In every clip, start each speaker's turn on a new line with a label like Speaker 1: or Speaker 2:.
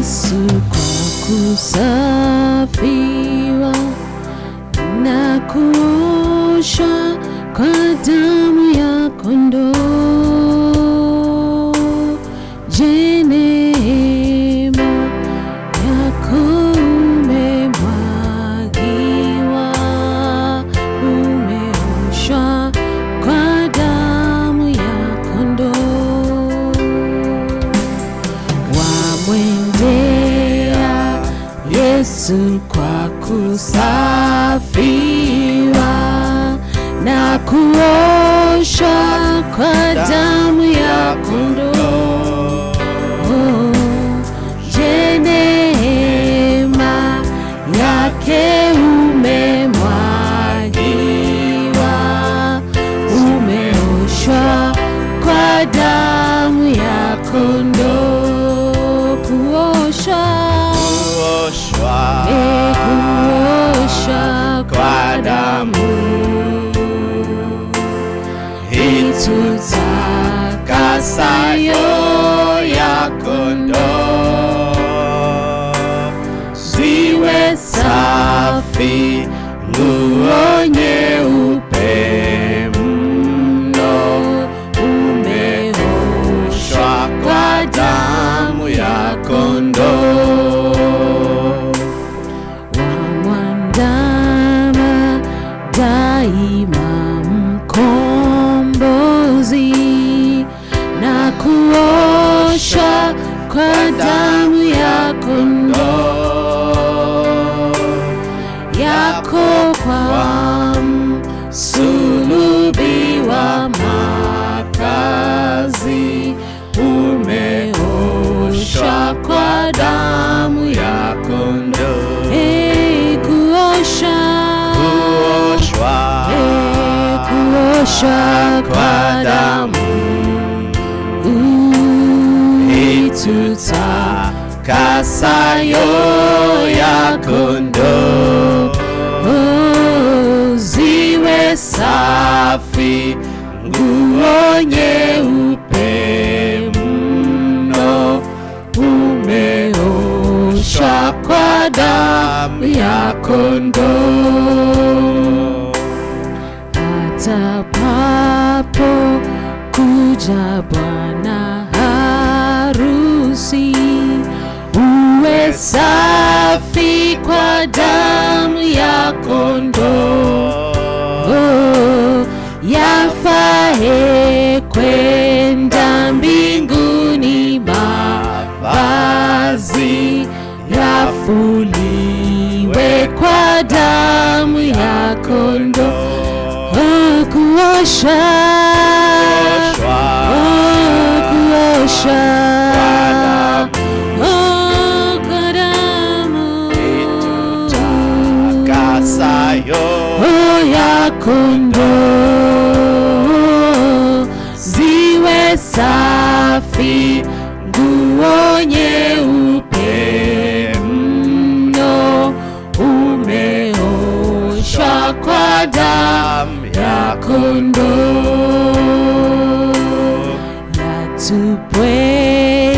Speaker 1: Yesu kwa kusafiwa na kuoshwa kwa damu ya kondoo. Je, neema yako umemwagiwa, umeoshwa kwa damu ya kondoo. Wamwendea Yesu kwa kusafiwa na kuoshwa kwa damu ya kondoo. Je, neema yake umemwagiwa, umeoshwa kwa damu ya kondoo. Kuoshwa kwa damu itutakasayo ya kondoo, ziwe safi nguo nyeupe mno, umeoshwa kwa damu ya kondoo. Wamwandama daima mkombozi na kuoshwa kwa damu ya kondoo yako, kwa msulubi wa makazi, umeoshwa kwa damu ya kondoo. Kuoshwa kwa damu itutakasayo ya kondoo, ziwe safi nguo nyeupe mno, umeoshwa kwa damu ya kondoo. Atapapo kuja bwana harusi, uwe safi kwa damu ya kondoo. Yafae kwenda mbinguni, mavazi yafuliwe kwa damu ya kondoo. Kuosha kwa damu itutakasayo ya kondoo, ziwe safi nguo nyeupe mno, umeoshwa kwa damu ya kondoo. Yatupwe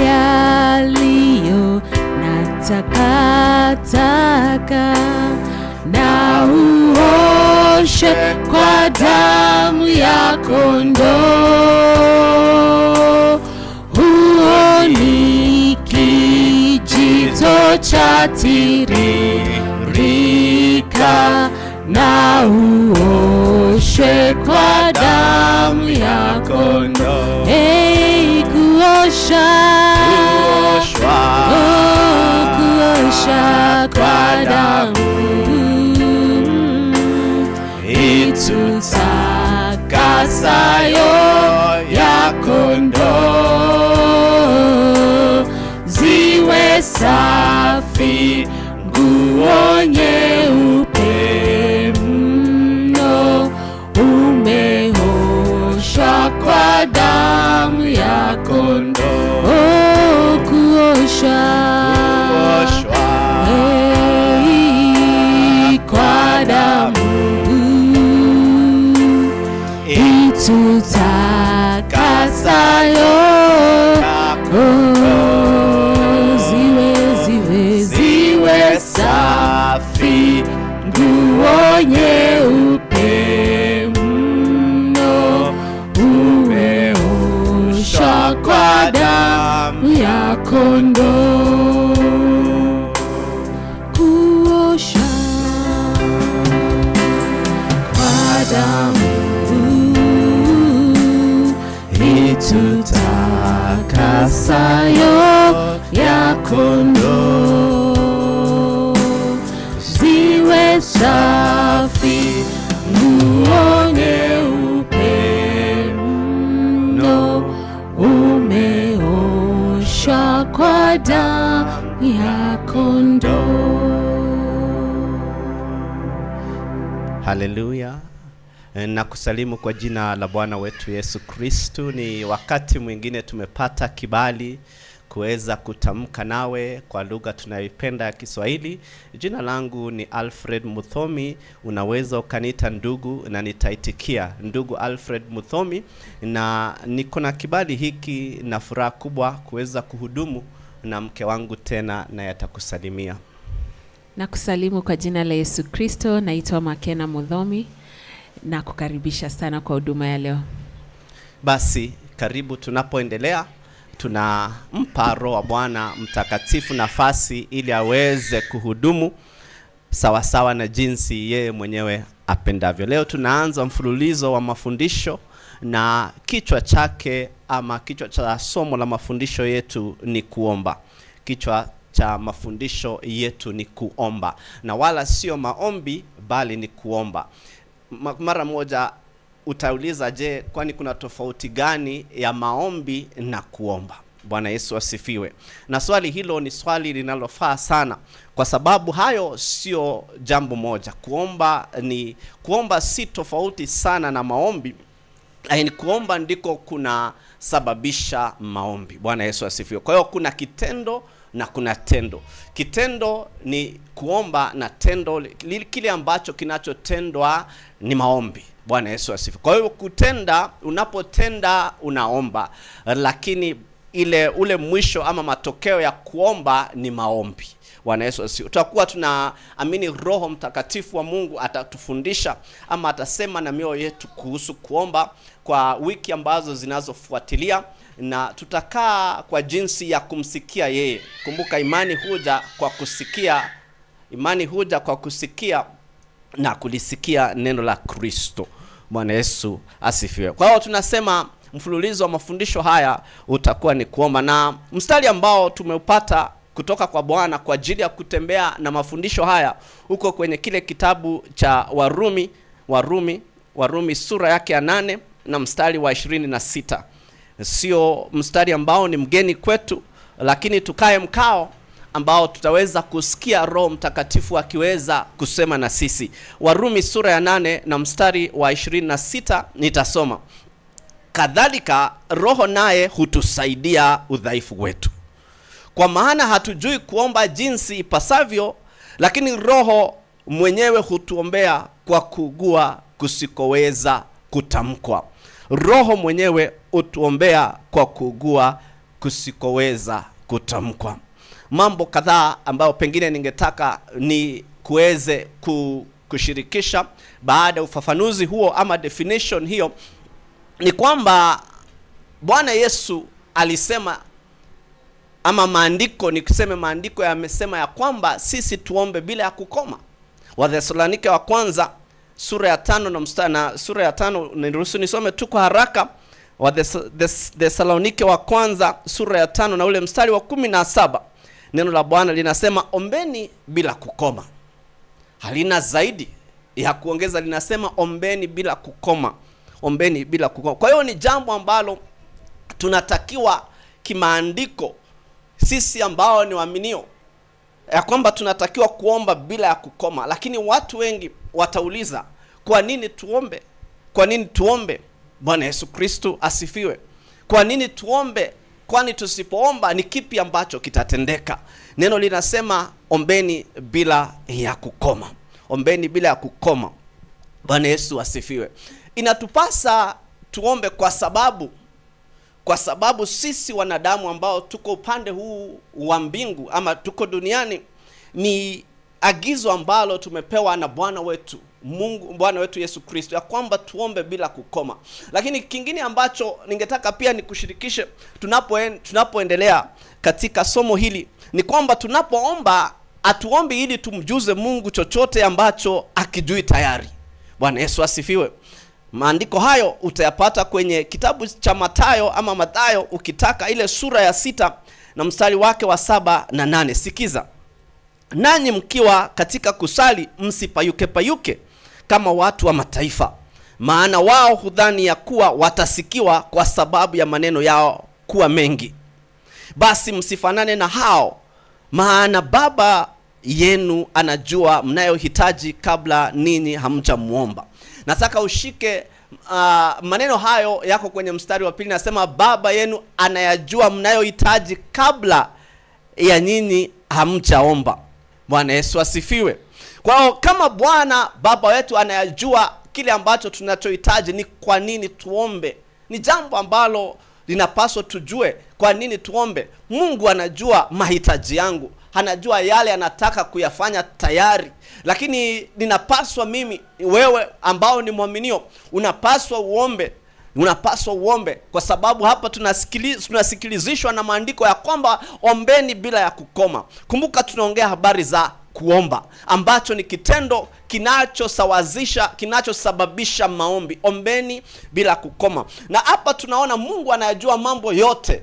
Speaker 1: yaliyo na takataka, na uoshe kwa damu ya kondoo. Huo ni kijito cha tiririka, na uoshwe kwa damu ya kondoo. Kuosha kwa damu itutakasayo ya kondoo, ziwe safi nguo nyeupe mno, umeoshwa kwa damu ya kondoo. Kuoshwa kwa damu itutakasayo, ziwe kondoo ziwe safi, nguo nyeupe mno, umeosha kwa damu ya kondoo.
Speaker 2: Haleluya. Na kusalimu kwa jina la Bwana wetu Yesu Kristo. Ni wakati mwingine tumepata kibali kuweza kutamka nawe kwa lugha tunayoipenda ya Kiswahili. Jina langu ni Alfred Muthomi. Unaweza ukaniita ndugu na nitaitikia ndugu Alfred Muthomi, na niko na kibali hiki na furaha kubwa kuweza kuhudumu na mke wangu tena, na yatakusalimia.
Speaker 1: Na kusalimu kwa jina la Yesu Kristo. Naitwa Makena Muthomi na kukaribisha sana kwa huduma ya leo.
Speaker 2: Basi karibu. Tunapoendelea, tunampa Roho wa Bwana Mtakatifu nafasi ili aweze kuhudumu sawa sawa na jinsi yeye mwenyewe apendavyo. Leo tunaanza mfululizo wa mafundisho, na kichwa chake ama kichwa cha somo la mafundisho yetu ni kuomba. Kichwa cha mafundisho yetu ni kuomba, na wala sio maombi bali ni kuomba. Mara moja utauliza, je, kwani kuna tofauti gani ya maombi na kuomba? Bwana Yesu asifiwe. Na swali hilo ni swali linalofaa sana, kwa sababu hayo sio jambo moja. Kuomba si tofauti sana na maombi. Yaani kuomba ndiko kuna sababisha maombi. Bwana Yesu asifiwe. Kwa hiyo kuna kitendo na kuna tendo. Kitendo ni kuomba na tendo kile ambacho kinachotendwa ni maombi. Bwana Yesu asifiwe. Kwa hiyo kutenda, unapotenda unaomba, lakini ule mwisho ama matokeo ya kuomba ni maombi. Bwana Yesu asifiwe. Tutakuwa tunaamini Roho Mtakatifu wa Mungu atatufundisha ama atasema na mioyo yetu kuhusu kuomba kwa wiki ambazo zinazofuatilia, na tutakaa kwa jinsi ya kumsikia yeye. Kumbuka, imani huja kwa kusikia na kulisikia neno la Kristo. Bwana Yesu asifiwe. Kwa hiyo tunasema mfululizo wa mafundisho haya utakuwa ni kuomba, na mstari ambao tumeupata kutoka kwa Bwana kwa ajili ya kutembea na mafundisho haya uko kwenye kile kitabu cha Warumi sura yake ya 8 na mstari wa 26. Sio mstari ambao ni mgeni kwetu, lakini tukae mkao ambao tutaweza kusikia Roho Mtakatifu akiweza kusema na sisi. Warumi sura ya 8 na mstari wa 26 nitasoma. Kadhalika Roho naye hutusaidia udhaifu wetu, kwa maana hatujui kuomba jinsi ipasavyo, lakini Roho mwenyewe hutuombea kwa kuugua kusikoweza kutamkwa. Roho mwenyewe hutuombea kwa kuugua kusikoweza kutamkwa. Mambo kadhaa ambayo pengine ningetaka ni kuweze kushirikisha baada ya ufafanuzi huo ama definition hiyo, ni kwamba Bwana Yesu alisema, ama maandiko yamesema ya kwamba sisi tuombe bila ya kukoma. Wathesalonike wa kwanza sura ya 5 na sura ya 5, niruhusu nisome tu kwa haraka. Wathesalonike wa kwanza sura ya 5 na ule mstari wa 17. Neno la Bwana linasema ombeni bila kukoma. Halina zaidi ya kuongeza, linasema ombeni bila kukoma. Ombeni bila kukoma. Kwa hiyo ni jambo ambalo tunatakiwa kimaandiko sisi ambao ni waaminio ya kwamba tunatakiwa kuomba bila ya kukoma. Lakini watu wengi watauliza, kwa nini tuombe? Kwa nini tuombe? Bwana Yesu Kristo asifiwe. Kwa nini tuombe? Kwani tusipoomba ni kipi ambacho kitatendeka? Neno linasema ombeni bila ya kukoma. Ombeni bila ya kukoma. Bwana Yesu asifiwe. Inatupasa tuombe kwa sababu sisi wanadamu ambao tuko upande huu wa mbingu ama tuko duniani, ni agizo ambalo tumepewa na Bwana wetu Mungu, Bwana wetu Yesu Kristo, ya kwamba tuombe bila kukoma. Lakini kingine ambacho ningetaka pia nikushirikishe tunapoendelea katika somo hili ni kwamba tunapoomba atuombi ili tumjuze Mungu chochote ambacho akijui tayari. Bwana Yesu asifiwe. Maandiko hayo utayapata kwenye kitabu cha Mathayo ukitaka ile sura ya 6 na mstari wake wa 7 na 8. Sikiza: nanyi mkiwa katika kusali msipayuke payuke kama watu wa mataifa, maana wao hudhani ya kuwa watasikiwa kwa sababu ya maneno yao kuwa mengi. Basi msifanane na hao, maana Baba yenu anajua mnayohitaji kabla ninyi hamjamuomba. Nataka ushike maneno hayo yako kwenye mstari wa 2. Nasema Baba yenu anayajua mnayohitaji kabla ya nyinyi hamjaomba. Bwana Yesu asifiwe. Kwa hiyo kama Bwana Baba wetu anayajua kile ambacho tunachohitaji, ni kwa nini tuombe? Ni jambo ambalo linapaswa tujue kwa nini tuombe. Mungu anajua mahitaji yangu, anajua yale anataka kuyafanya tayari, lakini ninapaswa mimi, wewe ambao ni mwaminio, unapaswa uombe. Unapaswa uombe kwa sababu hapa tunasikilizishwa na maandiko ya kwamba ombeni bila ya kukoma. Kumbuka tunaongea habari za kuomba, ambacho ni kitendo kinachosawazisha, kinachosababisha maombi. Ombeni bila kukoma. Na hapa tunaona Mungu anayajua mambo yote.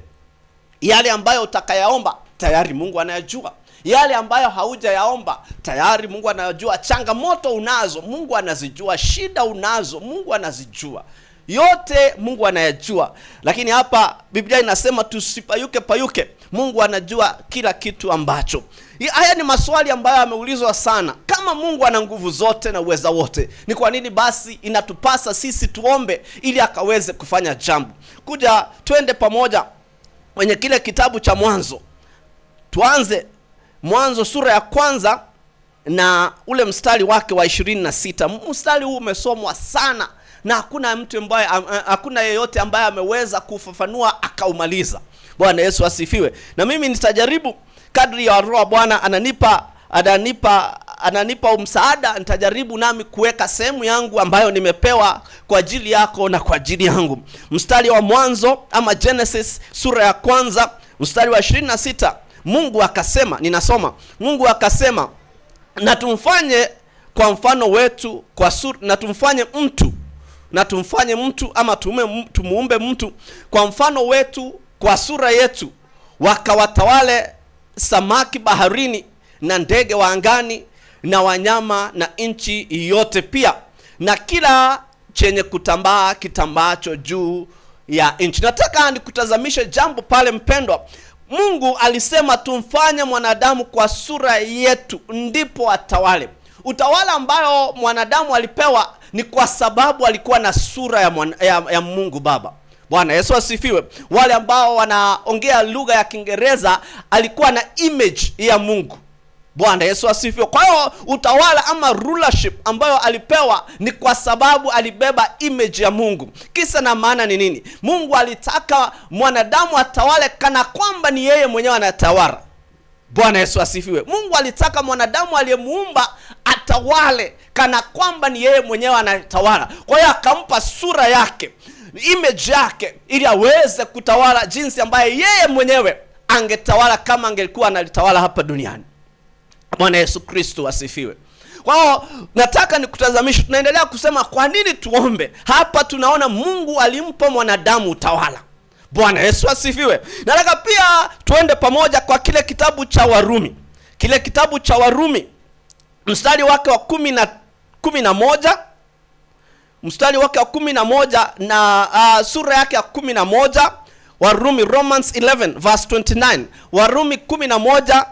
Speaker 2: Yale ambayo utakayaomba tayari Mungu anayajua. Yale ambayo haujayaomba tayari Mungu anayajua. Changamoto unazo Mungu anazijua. Shida unazo Mungu anazijua. Yote Mungu anayajua. Lakini hapa Biblia inasema tusipayuke payuke. Mungu anajua kila kitu ambacho. Haya ni maswali ambayo yameulizwa sana. Kama Mungu ana nguvu zote na uweza wote, ni kwa nini basi inatupasa sisi tuombe ili akaweze kufanya jambo? Kuja twende pamoja kwenye kile kitabu cha Mwanzo. Tuanze Mwanzo sura ya 1 na ule mstari wake wa 26. Mstari huu umesomwa sana na hakuna yeyote ambaye ameweza kufafanua akaumaliza. Bwana Yesu asifiwe. Na mimi nitajaribu kadri ya Roho Bwana ananipa msaada, nitajaribu nami kuweka sehemu yangu ambayo nimepewa kwa ajili yako na kwa ajili yangu. Mstari wa Mwanzo ama Genesis sura ya 1 mstari wa 26. Mungu akasema, ninasoma. Mungu akasema, na tumfanye kwa mfano wetu, kwa sura, na tumfanye mtu ama tumuumbe mtu kwa mfano wetu, kwa sura yetu, wakawatawale samaki baharini na ndege wa angani na wanyama na nchi yote pia, na kila chenye kutambaa kitambaacho juu ya nchi. Nataka nikutazamishe jambo pale mpendwa. Mungu alisema tumfanye mwanadamu kwa sura yetu ndipo atawale. Utawala ambayo mwanadamu alipewa ni kwa sababu alikuwa na sura ya Mungu Baba. Bwana Yesu asifiwe. Wale ambao wanaongea lugha ya Kiingereza, alikuwa na image ya Mungu. Bwana Yesu asifiwe. Kwa hiyo utawala ama rulership ambayo alipewa ni kwa sababu alibeba image ya Mungu. Kisa na maana ni nini? Mungu alitaka mwanadamu atawale kana kwamba ni yeye mwenyewe anatawala. Bwana Yesu asifiwe. Mungu alitaka mwanadamu aliyemuumba atawale kana kwamba ni yeye mwenyewe anatawala. Kwa hiyo akampa sura yake, image yake, ili aweze kutawala jinsi ambaye yeye mwenyewe angetawala kama angelikuwa analitawala hapa duniani. Bwana Yesu Kristo asifiwe. Kwa hiyo nataka nikutazamishe, tunaendelea kusema kwa nini tuombe. Hapa tunaona Mungu alimpa mwanadamu utawala. Bwana Yesu asifiwe. Nataka pia tuende pamoja kwa kile kitabu cha Warumi. Kile kitabu cha Warumi mstari wake wa 11, mstari wake wa 11 na sura yake ya 11. Warumi, Romans 11 verse 29. Warumi 11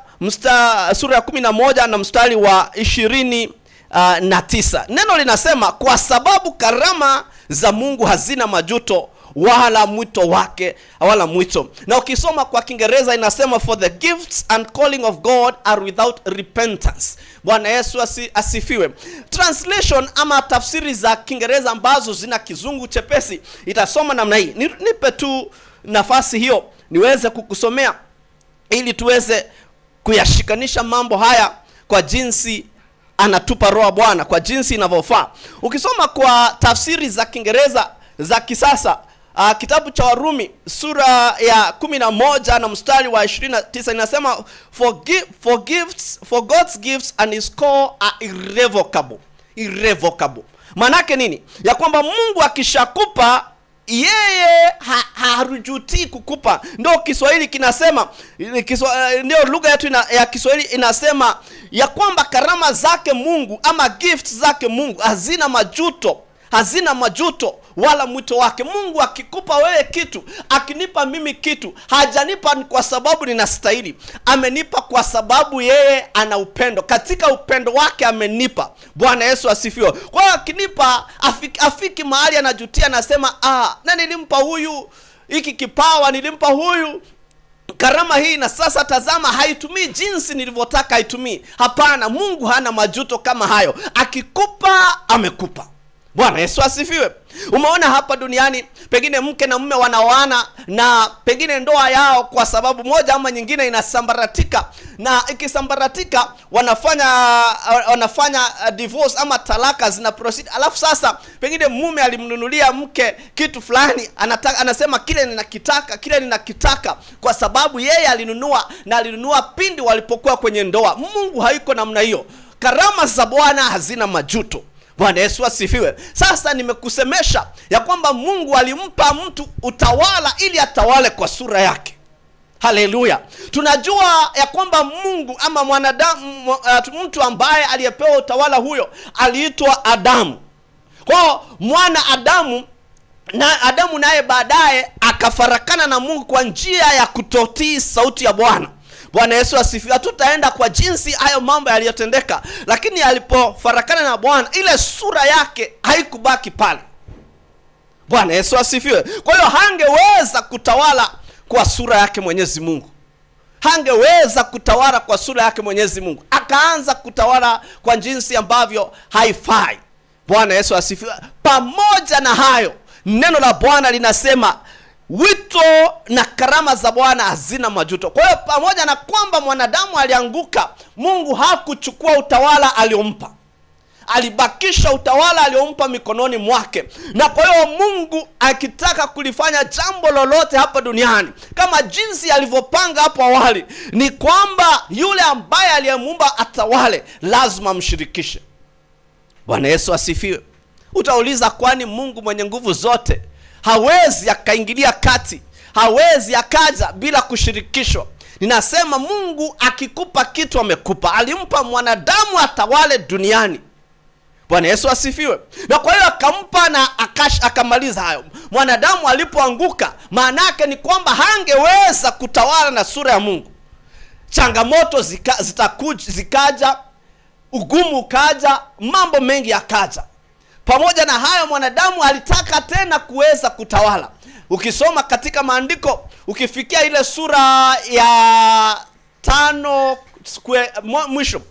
Speaker 2: sura ya 11 na mstari wa 29. Neno linasema kwa sababu karama za Mungu hazina majuto wala mwito wake wala mwito. Na ukisoma kwa Kiingereza inasema for the gifts and calling of God are without repentance. Bwana Yesu asifiwe. Translation ama tafsiri za Kiingereza ambazo zina kizungu chepesi itasoma namna hii. Nipe tu nafasi hiyo niweze kukusomea ili tuweze kuyashikanisha mambo haya kwa jinsi anatupa Roho Bwana, kwa jinsi inavyofaa. Ukisoma kwa tafsiri za Kiingereza za kisasa, kitabu cha Warumi sura ya 11 na mstari wa 29 inasema for God's gifts and his call are irrevocable. Manake nini? Ya kwamba Mungu akishakupa yeye harujutii kukupa. Ndio Kiswahili kinasema, ndio lugha yetu ya Kiswahili inasema ya kwamba karama zake Mungu ama gifts zake Mungu hazina majuto wala mwito wake. Mungu akikupa wewe kitu, akinipa mimi kitu, hajanipa kwa sababu ninastahili. Amenipa kwa sababu yeye ana upendo. Katika upendo wake amenipa. Bwana Yesu asifiwe. Kwa hiyo akinipa, afiki mahali anajutia, anasema na nilimpa huyu hiki kipawa, nilimpa huyu karama hii, na sasa tazama haitumii jinsi nilivyotaka haitumii. Hapana, Mungu hana majuto kama hayo. Akikupa, amekupa. Bwana Yesu asifiwe. Umeona hapa duniani pengine mke na mume wanaoana, na pengine ndoa yao kwa sababu moja ama nyingine inasambaratika, na ikisambaratika wanafanya divorce ama talaka zina proceed. Alafu sasa pengine mume alimnunulia mke kitu fulani, anasema kile ninakitaka kwa sababu yeye alinunua pindi walipokuwa kwenye ndoa. Mungu haiko namna hiyo. Karama za Bwana hazina majuto. Bwana Yesu asifiwe. Sasa nimekusemesha ya kwamba Mungu alimpa mtu utawala ili atawale kwa sura yake. Haleluya. Tunajua ya kwamba Mungu ama mwanadamu, mtu ambaye aliyepewa utawala huyo aliitwa Adamu. Kwa mwana Adamu naye baadaye akafarakana na Mungu kwa njia ya kutotii sauti ya Bwana. Bwana Yesu asifiwe. Hatutaenda kwa jinsi hayo mambo yaliyotendeka, lakini alipofarakana na Bwana, ile sura yake haikubaki pale. Bwana Yesu asifiwe. Kwa hiyo hangeweza kutawala kwa sura yake Mwenyezi Mungu. Akaanza kutawala kwa jinsi ambavyo haifai. Bwana Yesu asifiwe. Pamoja na hayo, neno la Bwana linasema wito na karama za Bwana hazina majuto. Kwa hiyo pamoja na kwamba mwanadamu alianguka, Mungu hakuchukua utawala aliompa. Alibakisha utawala aliompa mikononi mwake. Na kwa hiyo Mungu akitaka kulifanya jambo lolote hapa duniani kama jinsi alivyopanga hapo awali, ni kwamba yule ambaye aliyemuumba atawale lazima mshirikishe. Bwana Yesu asifiwe. Utauliza, kwani Mungu mwenye nguvu zote hawezi akaingilia kati? Hawezi akaja bila kushirikishwa? Ninasema Mungu akikupa kitu amekupa. Alimpa mwanadamu atawale duniani. Bwana Yesu asifiwe. Na kwa hiyo akampa na akamaliza hayo. Mwanadamu alipoanguka, maana yake ni kwamba hangeweza kutawala na sura ya Mungu. Changamoto zikaja, ugumu ukaja, mambo mengi yakaja. Pamoja na hayo, mwanadamu alitaka tena kuweza kutawala. Ukisoma katika maandiko, ukifikia ile sura ya 5 mwisho,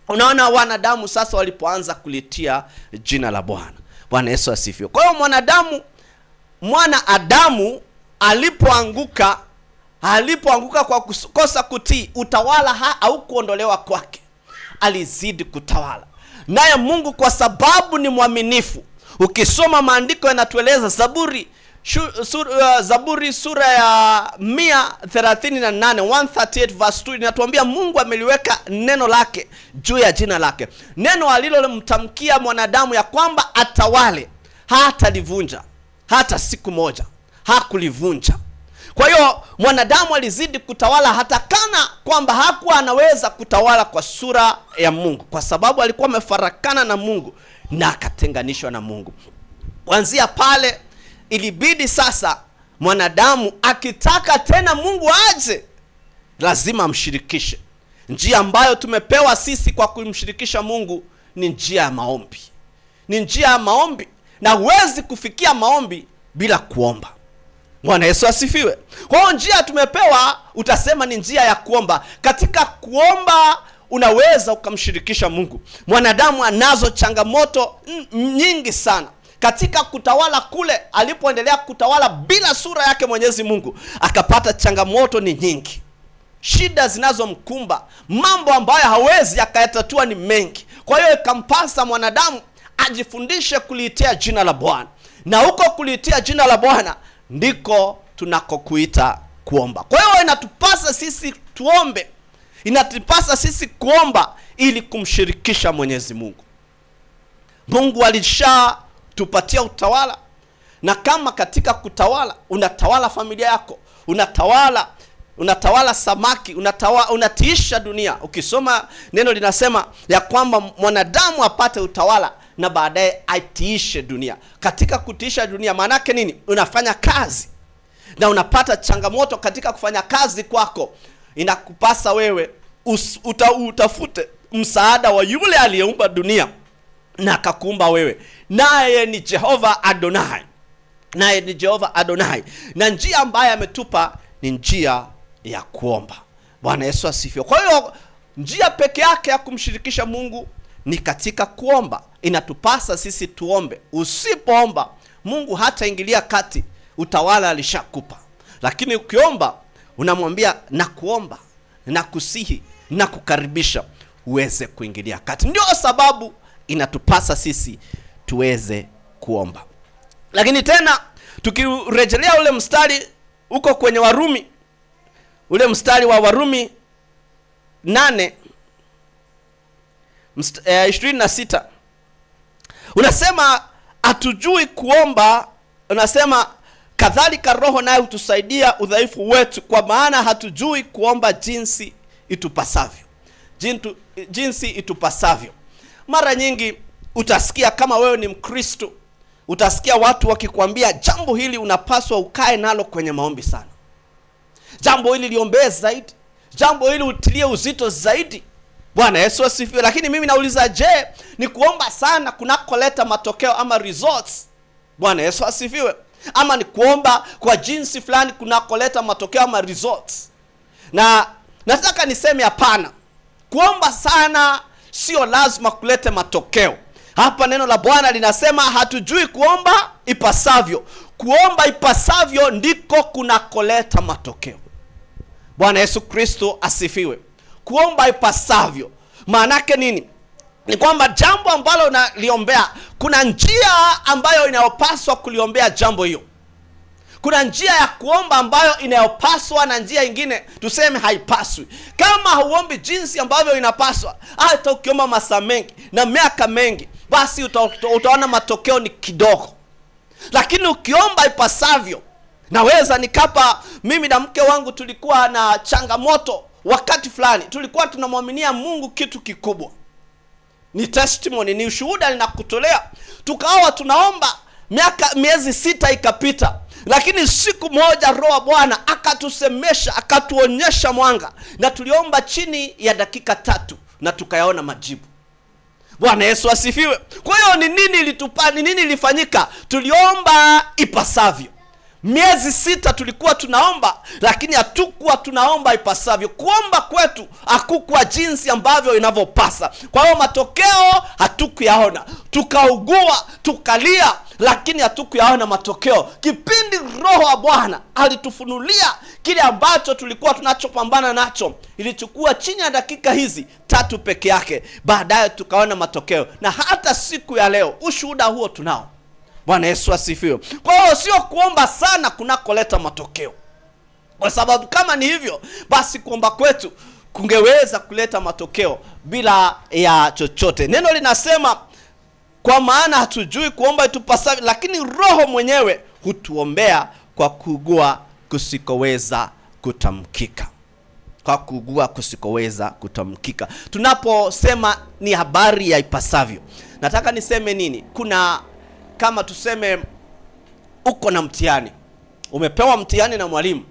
Speaker 2: unaona wanadamu sasa walipoanza kulitia jina la Bwana. Bwana Yesu asifiwe. Kwa hiyo mwana Adamu alipoanguka kwa kukosa kutii, utawala haukuondolewa kwake. Alizidi kutawala. Naye Mungu kwa sababu ni mwaminifu, ukisoma maandiko yanatueleza Zaburi sura ya 138 138 verse 2 inatuambia Mungu ameliweka neno lake juu ya jina lake. Neno alilomtamkia mwanadamu ya kwamba atawale, hatalivunja hata siku moja, hakulivunja. Kwa hiyo mwanadamu alizidi kutawala, hata kana kwamba hakuwa anaweza kutawala kwa sura ya Mungu, kwa sababu alikuwa amefarakana na Mungu na akatenganishwa na Mungu. Kuanzia pale ilibidi sasa mwanadamu akitaka tena Mungu aje, lazima amshirikishe. Njia ambayo tumepewa sisi kwa kumshirikisha Mungu ni njia ya maombi. Ni njia ya maombi, na huwezi kufikia maombi bila kuomba. Bwana Yesu asifiwe. Kwa hiyo njia tumepewa, utasema ni njia ya kuomba. Katika kuomba unaweza ukamshirikisha Mungu. Mwanadamu anazo changamoto nyingi sana. Katika kutawala kule, alipoendelea kutawala bila sura yake Mwenyezi Mungu, akapata changamoto ni nyingi. Shida zinazomkumba, mambo ambayo hawezi akayatatua ni mengi. Kwa hiyo ikampasa mwanadamu ajifundishe kuliitia jina la Bwana. Na huko kuliitia jina la Bwana ndiko tunakokuita kuomba. Kwa hiyo inatupasa sisi tuombe. Inatupasa sisi kuomba ili kumshirikisha Mwenyezi Mungu. Mungu alisha tupatia utawala, Na kama katika kutawala, unatawala familia yako, unatawala samaki, unatiisha dunia. Ukisoma neno linasema ya kwamba mwanadamu apate utawala na baadaye aitiishe dunia. Katika kutiisha dunia maana yake nini? Unafanya kazi na unapata changamoto katika kufanya kazi kwako. Inakupasa wewe utafute msaada wa yule aliyeumba dunia na akakuumba wewe. Naye ni Jehova Adonai. Na njia ambayo ametupa ni njia ya kuomba. Bwana Yesu asifiwe. Kwa hiyo njia peke yake ya kumshirikisha Mungu ni katika kuomba. Inatupasa sisi tuombe. Usipoomba, Mungu hataingilia kati, utawala alishakupa. Lakini ukiomba, unamwambia na kuomba, na kusihi, na kukaribisha uweze kuingilia kati. Ndio sababu inatupasa sisi tuweze kuomba. Lakini tena tukirejelea ule mstari uko kwenye Warumi, ule mstari wa Warumi 8:26 unasema hatujui kuomba. Unasema kadhalika Roho naye hutusaidia udhaifu wetu, kwa maana hatujui kuomba jinsi itupasavyo. Mara nyingi utasikia, kama wewe ni Mkristo, utasikia watu wakikwambia jambo hili unapaswa ukae nalo kwenye maombi sana, jambo hili liombee zaidi, jambo hili utilie uzito zaidi. Bwana Yesu asifiwe. Lakini mimi nauliza, je, ni kuomba sana kunakoleta matokeo ama results? Bwana Yesu asifiwe. Ama ni kuomba kwa jinsi fulani kunakoleta matokeo ama results? Na nataka niseme hapana. Kuomba sana sio lazima kulete matokeo. Hapa neno la Bwana linasema hatujui kuomba ipasavyo. Kuomba ipasavyo ndiko kunakoleta matokeo. Bwana Yesu Kristo asifiwe. Kuomba ipasavyo maana yake nini? Ni kwamba jambo ambalo unaliombea, kuna njia ambayo inayopaswa kuliombea jambo hiyo. Kuna njia ya kuomba ambayo inayopaswa na njia nyingine tuseme haipaswi. Kama huombi jinsi ambavyo inapaswa, hata ukiomba masaa mengi na miaka mengi, basi utaona matokeo ni kidogo. Lakini ukiomba ipasavyo, naweza nikapa, mimi na mke wangu tulikuwa na changamoto wakati fulani. Tulikuwa tunamwaminia Mungu kitu kikubwa. Ni testimony, ni ushuhuda ninakutolea. Tukawa tunaomba miezi 6 ikapita. Lakini siku moja Roho wa Bwana akatusemesha, akatuonyesha mwanga, na tuliomba chini ya dakika 3 na tukayaona majibu. Bwana Yesu asifiwe. Kwa hiyo ni nini ilifanyika? Tuliomba ipasavyo. Miezi 6 tulikuwa tunaomba, lakini hatukuwa tunaomba ipasavyo. Kuomba kwetu hakukuwa jinsi ambavyo inavyopasa. Kwa hiyo matokeo hatukuyaona. Tukaugua, tukalia, lakini hatukuyaona matokeo. Kipindi Roho wa Bwana alitufunulia kile ambacho tulikuwa tunachopambana nacho, ilichukua chini ya dakika hizi 3 peke yake. Baadaye tukaona matokeo, na hata siku ya leo ushuhuda huo tunao. Bwana Yesu asifiwe. Kwa hiyo sio kuomba sana kunakoleta matokeo. Kwa sababu kama ni hivyo, basi kuomba kwetu kungeweza kuleta matokeo bila ya chochote. Neno linasema kwa maana hatujui kuomba itupasavyo, lakini Roho mwenyewe hutuombea kwa kuugua kusikoweza kutamkika. Tunaposema ni habari ya ipasavyo, nataka niseme nini? Kuna, kama tuseme uko na mtihani, umepewa mtihani na mwalimu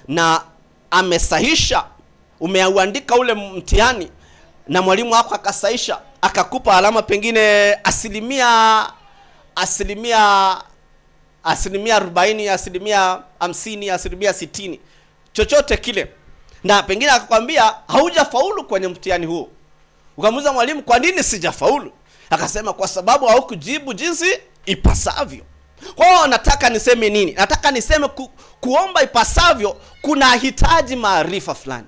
Speaker 2: na amesahisha, umeuandika ule mtihani na mwalimu wako akasahisha, akakupa alama pengine asilimia 40, asilimia 50, asilimia 60, chochote kile, na pengine akakwambia haujafaulu kwenye mtihani huo. Ukamuuliza mwalimu, kwa nini sijafaulu? Akasema kwa sababu haukujibu jinsi ipasavyo. Kwa hiyo nataka niseme nini? Nataka niseme kuomba ipasavyo kuna hitaji maarifa fulani.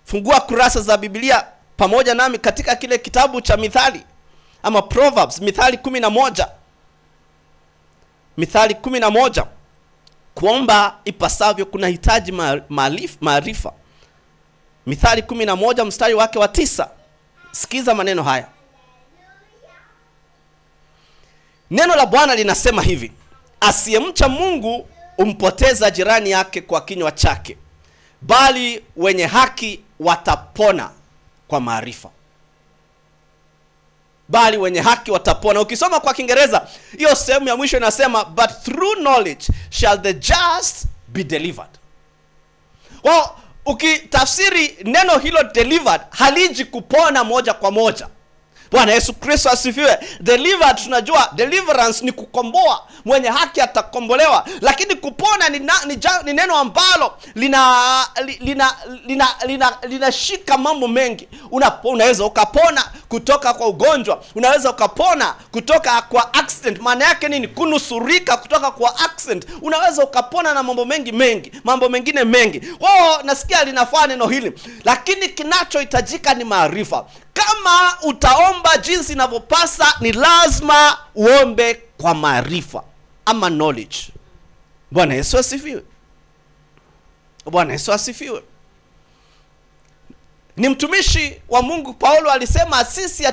Speaker 2: Fungua kurasa za Biblia pamoja nami katika kile kitabu cha Mithali ama Proverbs, Mithali 11. Mithali 11. Kuomba ipasavyo kuna hitaji maarifa. Mithali 11 mstari wake wa 9. Sikiza maneno haya. Neno la Bwana linasema hivi, asiyemcha Mungu umpoteza jirani yake kwa kinywa chake, bali wenye haki watapona kwa maarifa. Bali wenye haki watapona. Ukisoma kwa Kiingereza, hiyo sehemu ya mwisho inasema, but through knowledge shall the just be delivered. Kwa ukitafsiri neno hilo delivered, haliji kupona moja kwa moja. Bwana Yesu Kristo asifiwe. Delivered, tunajua deliverance ni kukomboa, mwenye haki atakombolewa. Lakini kupona ni neno ambalo linashika mambo mengi. Unaweza ukapona kutoka kwa ugonjwa, unaweza ukapona kutoka kwa accident. Maana yake nini? Kunusurika kutoka kwa accident. Unaweza ukapona na mambo mambo mengine mengi. Kwa nasikia linafaa neno hili, lakini kinachohitajika ni maarifa. Kama utaomba jinsi inavyopasa, ni lazima uombe kwa maarifa ama knowledge. Bwana Yesu asifiwe. Bwana Yesu asifiwe. Ni mtumishi wa Mungu Paulo alisema, sisi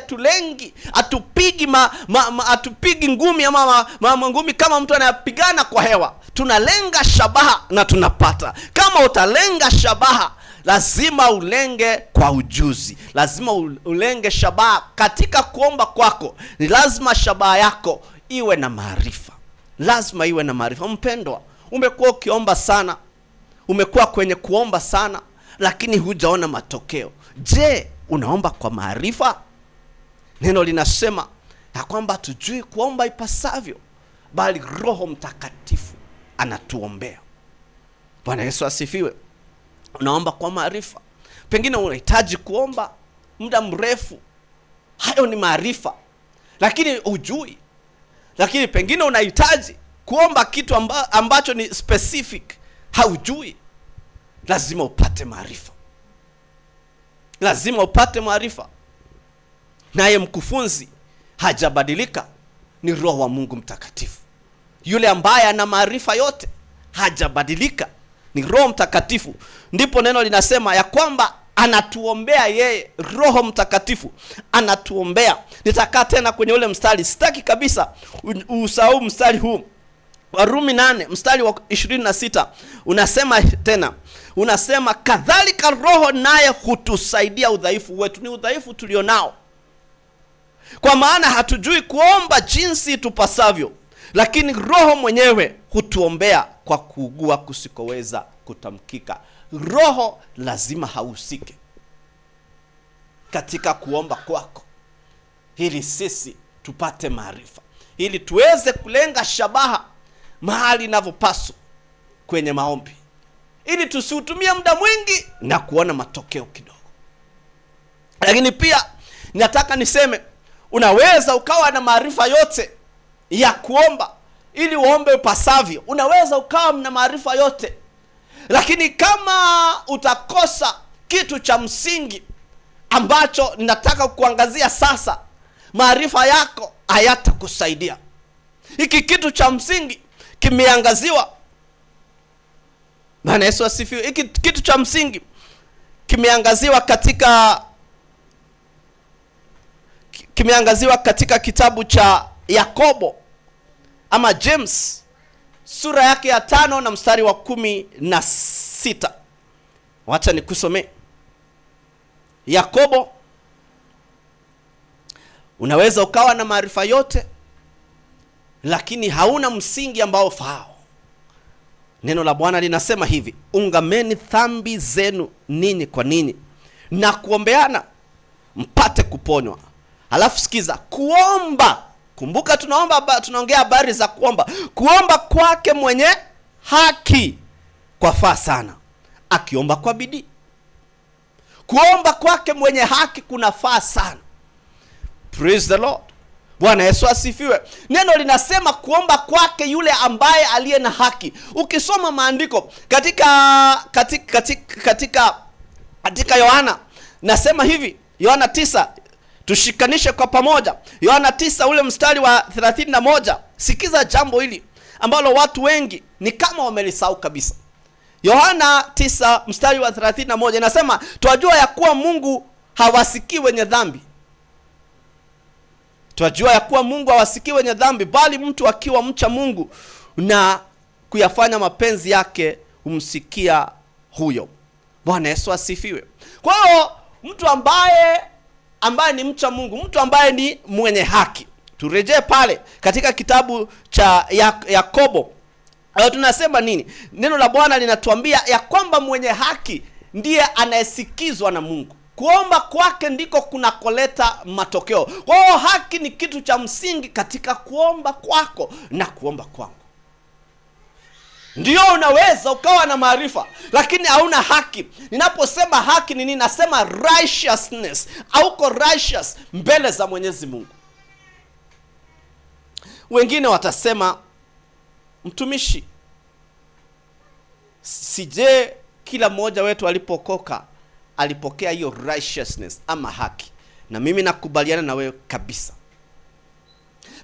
Speaker 2: atupigi ngumi ama ngumi kama mtu anayepigana kwa hewa. Tunalenga shabaha na tunapata. Kama utalenga shabaha, lazima ulenge kwa ujuzi. Lazima ulenge shabaha katika kuomba kwako. Ni lazima shabaha yako iwe na maarifa. Lazima iwe na maarifa. Mpendwa, umekuwa ukiomba sana, umekuwa kwenye kuomba sana, lakini hujaona matokeo. Je, unaomba kwa maarifa? Neno linasema ya kwamba tujui kuomba ipasavyo, bali Roho Mtakatifu anatuombea. Bwana Yesu asifiwe. Unaomba kwa maarifa. Pengine unahitaji kuomba muda mrefu, hayo ni maarifa, lakini hujui. Lakini pengine unahitaji kuomba kitu ambacho ni specific, haujui. Lazima upate maarifa. Lazima upate maarifa. Naye mkufunzi hajabadilika, ni Roho wa Mungu Mtakatifu. Yule ambaye ana maarifa yote hajabadilika, ni Roho Mtakatifu. Ndipo neno linasema ya kwamba anatuombea yeye. Roho Mtakatifu anatuombea. Nitakaa tena kwenye ule mstari, sitaki kabisa usahau mstari huu. Warumi 8 mstari wa 26 unasema tena, unasema kadhalika Roho naye hutusaidia udhaifu wetu. Ni udhaifu tulionao, kwa maana hatujui kuomba jinsi tupasavyo, lakini Roho mwenyewe hutuombea kwa kuugua kusikoweza kutamkika. Roho lazima hahusike katika kuomba kwako, ili sisi tupate maarifa, ili tuweze kulenga shabaha mahali inavyopaswa kwenye maombi, ili tusiutumie muda mwingi na kuona matokeo kidogo. Lakini pia nataka niseme, unaweza ukawa na maarifa yote ya kuomba ili uombe pasavyo. Unaweza ukawa na maarifa yote, lakini kama utakosa kitu cha msingi ambacho ninataka kuangazia sasa, maarifa yako hayatakusaidia. Hiki kitu cha msingi kimeangaziwa. Bwana Yesu asifiwe. Hiki kitu cha msingi kimeangaziwa katika kitabu cha Yakobo ama James, sura yake ya 5 na mstari wa 16. Wacha nikusomee. Yakobo, unaweza ukawa na maarifa yote, lakini hauna msingi ambao faao. Neno la Bwana linasema hivi, ungameni dhambi zenu ninyi kwa ninyi na kuombeana mpate kuponywa. Alafu sikiza, kuomba. Kumbuka tunaongea habari za kuomba. Kuomba kwake mwenye haki kwafaa sana, akiomba kwa bidii. Kuomba kwake mwenye haki kunafaa sana. Praise the Lord. Bwana Yesu asifiwe. Neno linasema kuomba kwake yule ambaye aliye na haki. Ukisoma maandiko katika Yohana, nasema hivi, Yohana 9, tushikanishe kwa pamoja. Yohana 9 ule mstari wa 31. Sikiza jambo hili ambalo watu wengi ni kama wamelisahau kabisa. Yohana 9 mstari wa 31 inasema, twajua ya kuwa Mungu hawasikii wenye dhambi. Tunajua ya kuwa Mungu hawasikii wenye dhambi, bali mtu akiwa mcha Mungu na kuyafanya mapenzi yake humsikia huyo. Bwana Yesu asifiwe. Kwa hiyo mtu ambaye ni mcha Mungu, mtu ambaye ni mwenye haki. Turejee pale katika kitabu cha Yakobo. Tunasema nini? Neno la Bwana linatuambia ya kwamba mwenye haki ndiye anayesikizwa na Mungu. Kuomba kwake ndiko kunakoleta matokeo. Kwa hiyo haki ni kitu cha msingi katika kuomba kwako na kuomba kwangu. Ndio unaweza ukawa na maarifa lakini hauna haki. Ninaposema haki ni nini? Nasema righteousness. Hauko righteous mbele za Mwenyezi Mungu. Wengine watasema, mtumishi, sije kila mmoja wetu alipokoka alipokea hiyo righteousness ama haki? Na mimi nakubaliana na wewe kabisa.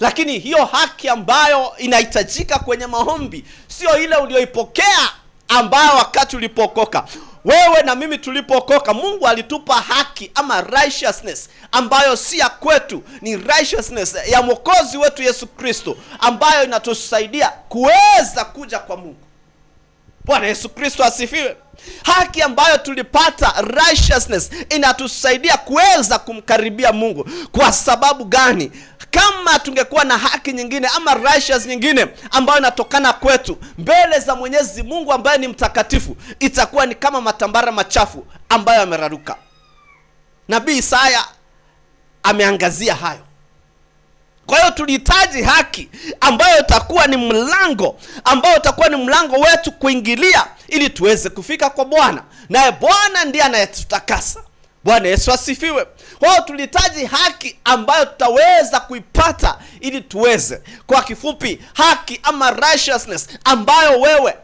Speaker 2: Lakini hiyo haki ambayo inahitajika kwenye maombi sio ile ulioipokea ambayo wakati ulipokoka. Wewe na mimi tulipokoka, Mungu alitupa haki ama righteousness ambayo si ya kwetu, ni righteousness ya Mwokozi wetu Yesu Kristo, ambayo inatusaidia kuweza kuja kwa Mungu. Bwana Yesu Kristo asifiwe. Haki ambayo tulipata, righteousness, inatusaidia kuweza kumkaribia Mungu. Kwa sababu gani? Kama tungekuwa na haki nyingine ama righteous nyingine ambayo inatokana kwetu mbele za Mwenyezi Mungu ambaye ni mtakatifu, itakuwa ni kama matambara machafu ambayo yameraruka. Nabii Isaya ameangazia hayo. Kwa hiyo tulihitaji haki ambayo itakuwa ni mlango wetu kuingilia ili tuweze kufika kwa Bwana. Naye Bwana ndiye anayetutakasa. Bwana Yesu asifiwe. Kwa hiyo tulihitaji haki ambayo tutaweza kuipata ili tuweze. Kwa kifupi, haki ama righteousness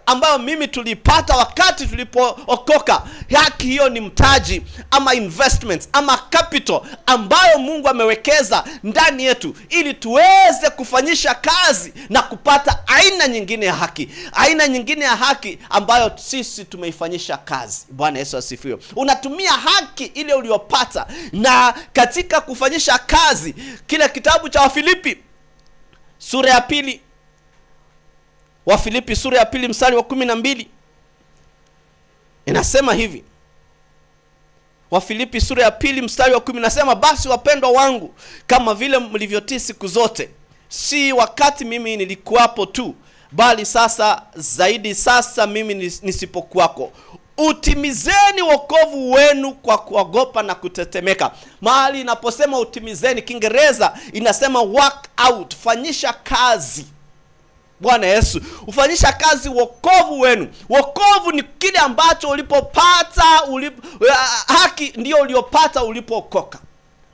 Speaker 2: ambayo mimi tulipata wakati tulipookoka. Haki hiyo ni mtaji ama investment ama capital ambayo Mungu amewekeza ndani yetu ili tuweze kufanyisha kazi na kupata aina nyingine ya haki. Aina nyingine ya haki ambayo sisi tumeifanyisha kazi. Bwana Yesu asifiwe. Unatumia haki ile uliopata na katika kufanyisha kazi. Kile kitabu cha Wafilipi sura ya pili, Wafilipi sura ya pili mstari wa 12 inasema hivi. Wafilipi sura ya pili mstari wa 10 inasema, basi wapendwa wangu, kama vile mlivyotii siku zote, si wakati mimi nilikuwapo tu, bali sasa zaidi, sasa mimi nisipokuwako, utimizeni wokovu wenu kwa kuogopa na kutetemeka. Mahali inaposema utimizeni, Kiingereza inasema work out, fanyisha kazi. Bwana Yesu, ufanyisha kazi wokovu wenu. Wokovu ni kile ambacho ulipopata, haki ndio uliopata ulipookoka.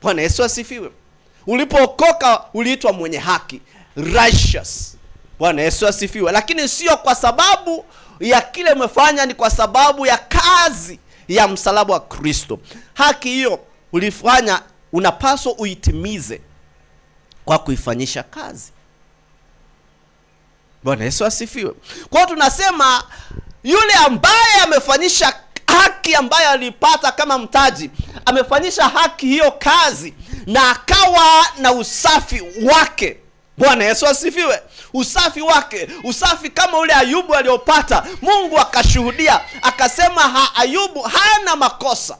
Speaker 2: Bwana Yesu asifiwe. Ulipookoka uliitwa mwenye haki, righteous. Bwana Yesu asifiwe. Lakini sio kwa sababu ya kile umefanya, ni kwa sababu ya kazi ya msalaba wa Kristo. Haki hiyo ulifanya, unapaswa uitimize kwa kuifanyisha kazi. Bwana Yesu asifiwe. Kwa hiyo tunasema yule ambaye amefanyisha haki ambayo alipata kama mtaji, amefanyisha haki hiyo kazi na akawa na usafi wake. Bwana Yesu asifiwe. Usafi wake, usafi kama ule Ayubu aliopata. Mungu akashuhudia, akasema Ayubu hana makosa.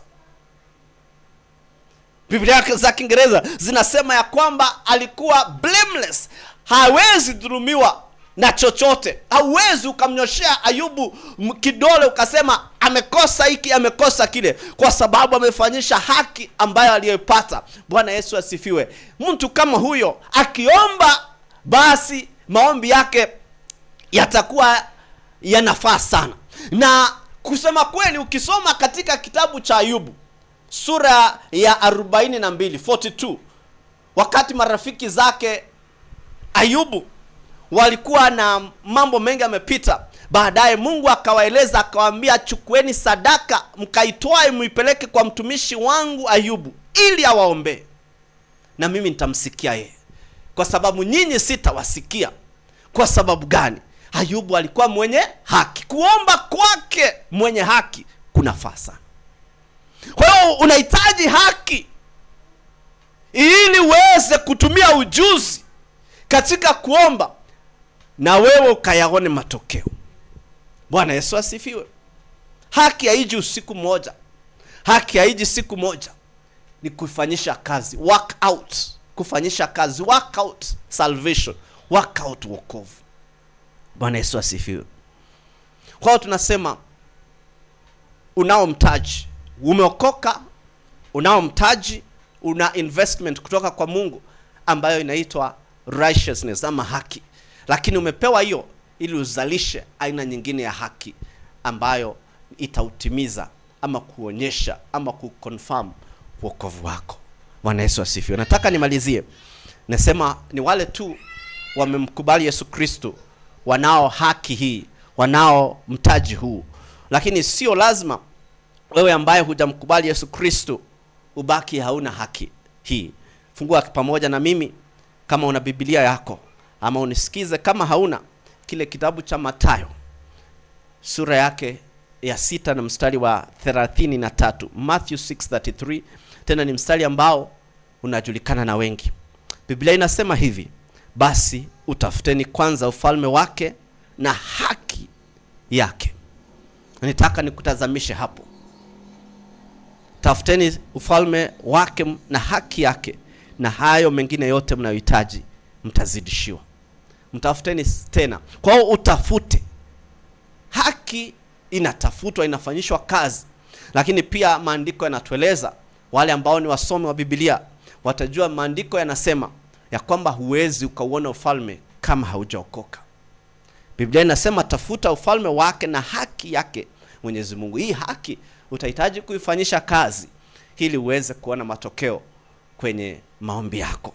Speaker 2: Biblia za Kiingereza zinasema ya kwamba alikuwa blameless. Hawezi dhulumiwa na chochote. Hauwezi ukamnyoshea Ayubu kidole ukasema amekosa hiki, amekosa kile, kwa sababu amefanyisha haki ambayo aliyopata. Bwana Yesu asifiwe. Mtu kama huyo akiomba, basi maombi yake yatakuwa yanafaa sana. Na kusema kweli, ukisoma katika kitabu cha Ayubu sura ya 42, wakati marafiki zake Ayubu walikuwa na mambo mengi amepita, baadaye Mungu akawaeleza, akawaambia, chukueni sadaka mkaitoe muipeleke kwa mtumishi wangu Ayubu ili awaombe, na mimi nitamsikia yeye, kwa sababu nyinyi sitawasikia. Kwa sababu gani? Ayubu alikuwa mwenye haki. Kuomba kwake mwenye haki kunafaa sana. Kwa hiyo unahitaji haki ili uweze kutumia ujuzi katika kuomba na wewe ukayaone matokeo. Bwana Yesu asifiwe. Haki haiji usiku moja. Haki haiji siku moja. Ni kufanyisha kazi, work out, kufanyisha kazi, work out salvation, work out wokovu. Bwana Yesu asifiwe. Kwa hiyo tunasema unao mtaji, umeokoka, unao mtaji, una investment kutoka kwa Mungu ambayo inaitwa righteousness ama haki. Lakini umepewa hiyo ili uzalishe aina nyingine ya haki ambayo itautimiza ama kuonyesha ama kuconfirm wokovu wako. Bwana Yesu asifiwe. Nataka nimalizie. Nasema ni wale tu wamemkubali Yesu Kristo wanao haki hii, wanao mtaji huu. Lakini sio lazima wewe ambaye hujamkubali Yesu Kristo ubaki hauna haki hii. Fungua pamoja na mimi kama una Biblia yako, ama unisikize kama hauna, kile kitabu cha Mathayo sura yake ya 6 na mstari wa 33. Matthew 6:33. Tena ni mstari ambao unajulikana na wengi. Biblia inasema hivi: basi utafuteni kwanza ufalme wake na haki yake. Nitaka nikutazamishe hapo. Tafuteni ufalme wake na haki yake, na hayo mengine yote mnayohitaji mtazidishiwa. Mtafuteni tena. Kwa hiyo utafute. Haki inatafutwa, inafanyishwa kazi. Lakini pia maandiko yanatueleza, wale ambao ni wasomi wa Biblia watajua maandiko yanasema ya kwamba huwezi ukauona ufalme kama haujaokoka. Biblia inasema tafuta ufalme wake na haki yake Mwenyezi Mungu. Hii haki utahitaji kuifanyisha kazi ili uweze kuona matokeo kwenye maombi yako.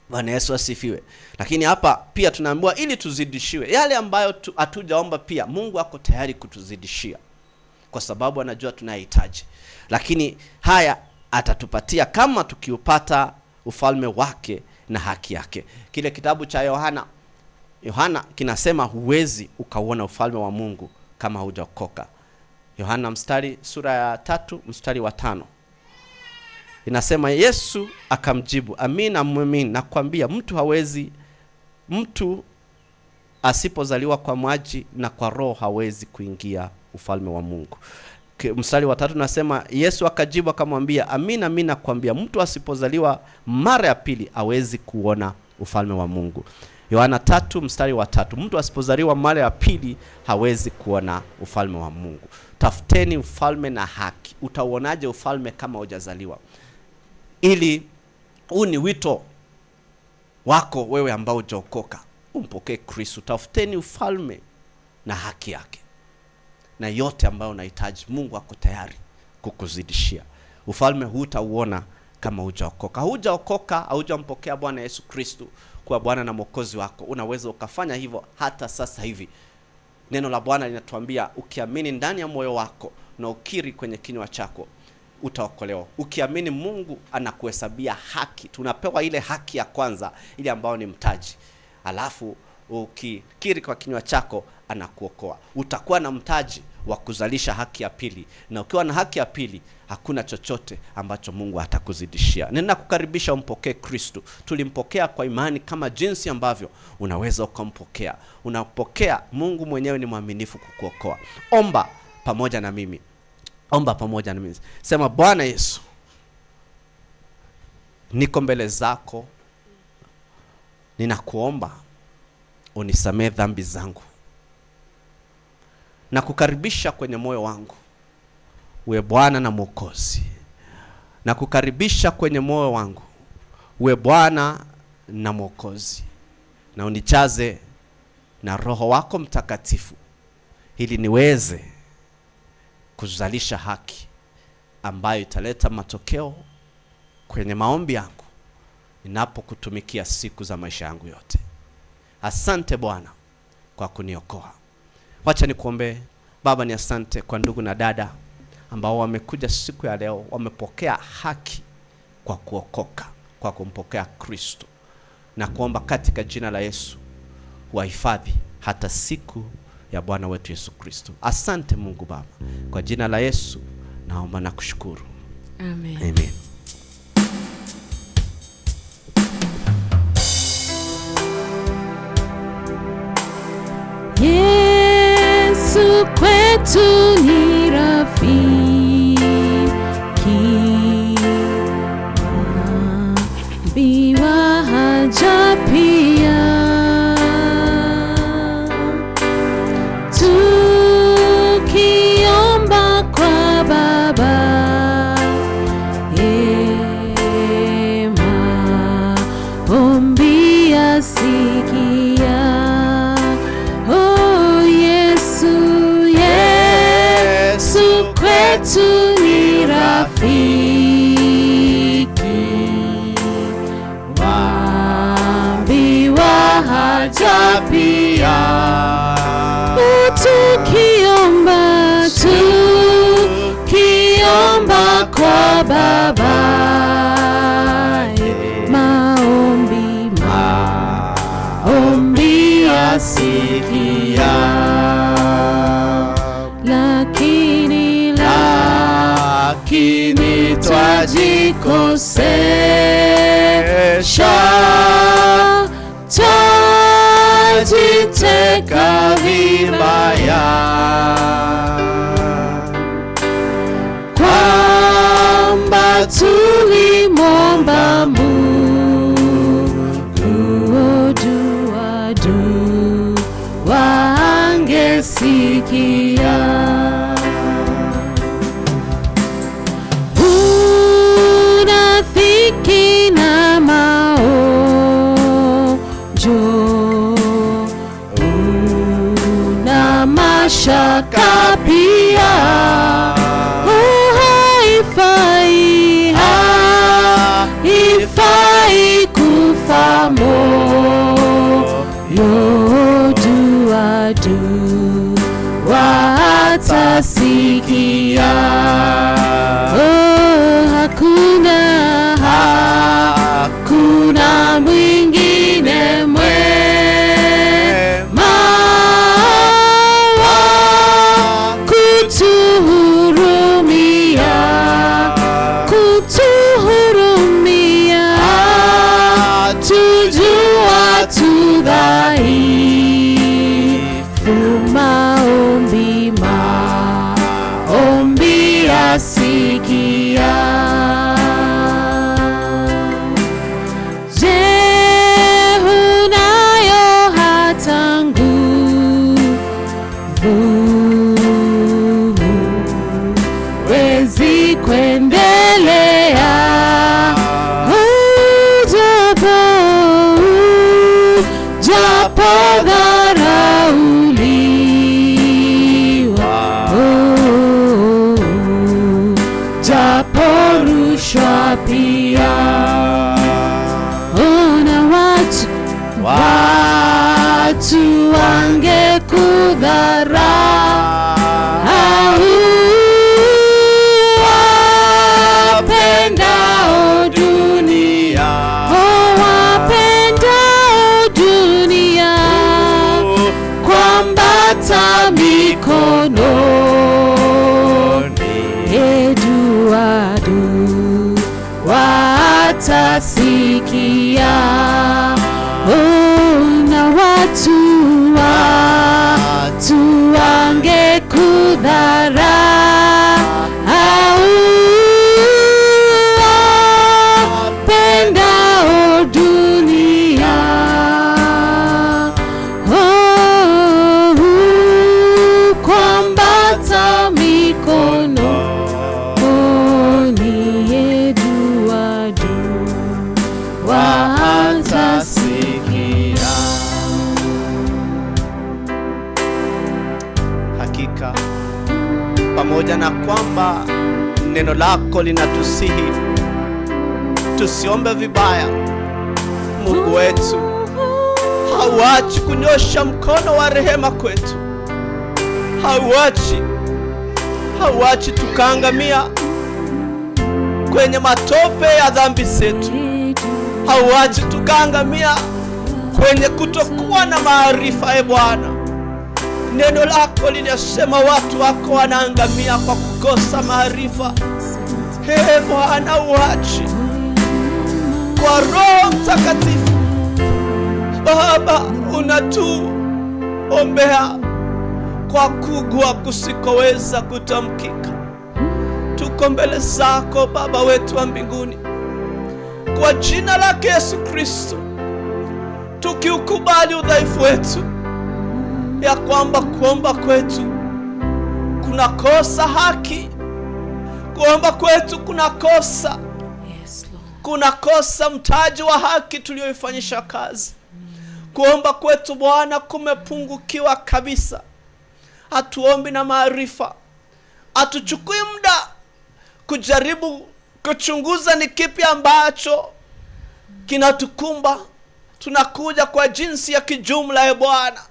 Speaker 2: Bwana Yesu asifiwe. Lakini hapa pia tunaambiwa ili tuzidishiwe yale ambayo hatujaomba, pia Mungu ako tayari kutuzidishia kwa sababu anajua tunahitaji. Lakini haya atatupatia kama tukiupata ufalme wake na haki yake. Kile kitabu cha Yohana kinasema huwezi ukauona ufalme wa Mungu kama hujaokoka. Yohana sura ya 3 mstari wa 5. Inasema Yesu akamjibu, amina amini nakwambia, mtu asipozaliwa kwa maji na kwa roho hawezi kuingia ufalme wa Mungu. Mstari wa 3 nasema Yesu akajibu akamwambia, amina amini nakwambia, mtu asipozaliwa mara ya pili hawezi kuona ufalme wa Mungu. Yohana 3 mstari wa 3. Mtu asipozaliwa mara ya pili hawezi kuona ufalme wa Mungu. Tafuteni ufalme na haki. Utauonaje ufalme kama hujazaliwa? Ili huu ni wito wako wewe ambao hujaokoka, umpokee Kristo. Tafuteni ufalme na haki yake, na yote ambayo unahitaji Mungu ako tayari kukuzidishia. Ufalme huu utauona kama hujaokoka. Hujaokoka, haujampokea Bwana Yesu Kristo kuwa Bwana na Mwokozi wako. Unaweza ukafanya hivyo hata sasa hivi. Neno la Bwana linatuambia ukiamini ndani ya moyo wako na ukiri kwenye kinywa chako utaokolewa. Ukiamini Mungu anakuhesabia haki. Tunapewa ile haki ya kwanza, ile ambayo ni mtaji. Alafu ukikiri kwa kinywa chako anakuokoa. Utakuwa na mtaji wa kuzalisha haki ya pili, na ukiwa na haki ya pili hakuna chochote ambacho Mungu atakuzidishia. Nenda kukaribisha umpokee Kristo. Tulimpokea kwa imani kama jinsi ambavyo unaweza ukampokea. Unapokea, Mungu mwenyewe ni mwaminifu kukuokoa. Omba pamoja na mimi. Omba pamoja na mimi. Sema, Bwana Yesu, niko mbele zako. Ninakuomba unisamehe dhambi zangu. Na kukaribisha kwenye moyo wangu uwe Bwana na Mwokozi. Na kukaribisha kwenye moyo wangu uwe Bwana na Mwokozi. Na unijaze na Roho wako Mtakatifu ili niweze kuzalisha haki ambayo italeta matokeo kwenye maombi yangu ninapokutumikia siku za maisha yangu yote. Asante Bwana kwa kuniokoa. Wacha nikuombe. Baba, ni asante kwa ndugu na dada ambao wamekuja siku ya leo, wamepokea haki kwa kuokoka, kwa kumpokea Kristo. Na kuomba katika jina la Yesu wahifadhi hata siku ya Bwana wetu Yesu Kristo. Asante Mungu Baba, kwa jina la Yesu naomba na kushukuru.
Speaker 1: Amen.
Speaker 2: Amen.
Speaker 1: kwetu ni rafiki, biwa haja pia. Tukiomba kwa Baba, maombi yasikia. Oh Yesu, Yesu kwetu ni rafiki, waambiwa haja pia. Tukiomba kwa Baba, maombi yasikia. Lakini twajikosesha, twajiteka vibaya, kwamba tulimwomba Mungu dua angesikia. Unafiki na maonjo, una mashaka pia, haifai kufa moyo, dua watasikia. Hakuna mwingine mwema wa kutuhurumia, tujua tudhaifu, maombi yasikia. Je, unayo hata nguvu, wezi kuendelea, japo dharauliwa, japo rushwa pia. Ona watu wangekudharau, wapendao dunia, kwambata mikononi, dua watasikia. Na watu wangekudharau, wapendao dunia, kwambata mikononi, dua watasikia.
Speaker 2: Hakika pamoja na kwamba neno lako linatusihi tusiombe vibaya, Mungu wetu hauachi kunyosha mkono wa rehema kwetu. Hauachi tukaangamia kwenye matope ya dhambi zetu. Hauachi tukaangamia kwenye kutokuwa na maarifa. E Bwana, neno lako linasema watu wako wanaangamia kwa kukosa maarifa. E Bwana, uachi kwa Roho Mtakatifu Baba unatuombea kwa kugua kusikoweza kutamkika. Tuko mbele zako Baba wetu wa mbinguni, kwa jina lake Yesu Kristo, tukiukubali udhaifu wetu, ya kwamba kuomba kwetu kunakosa haki, kuomba kwetu kunakosa mtaji wa haki tulioifanyisha kazi. Kuomba kwetu Bwana kumepungukiwa kabisa. Hatuombi na maarifa, hatuchukui muda kujaribu kuchunguza ni kipi ambacho kinatukumba. Tunakuja kwa jinsi ya kijumla Bwana.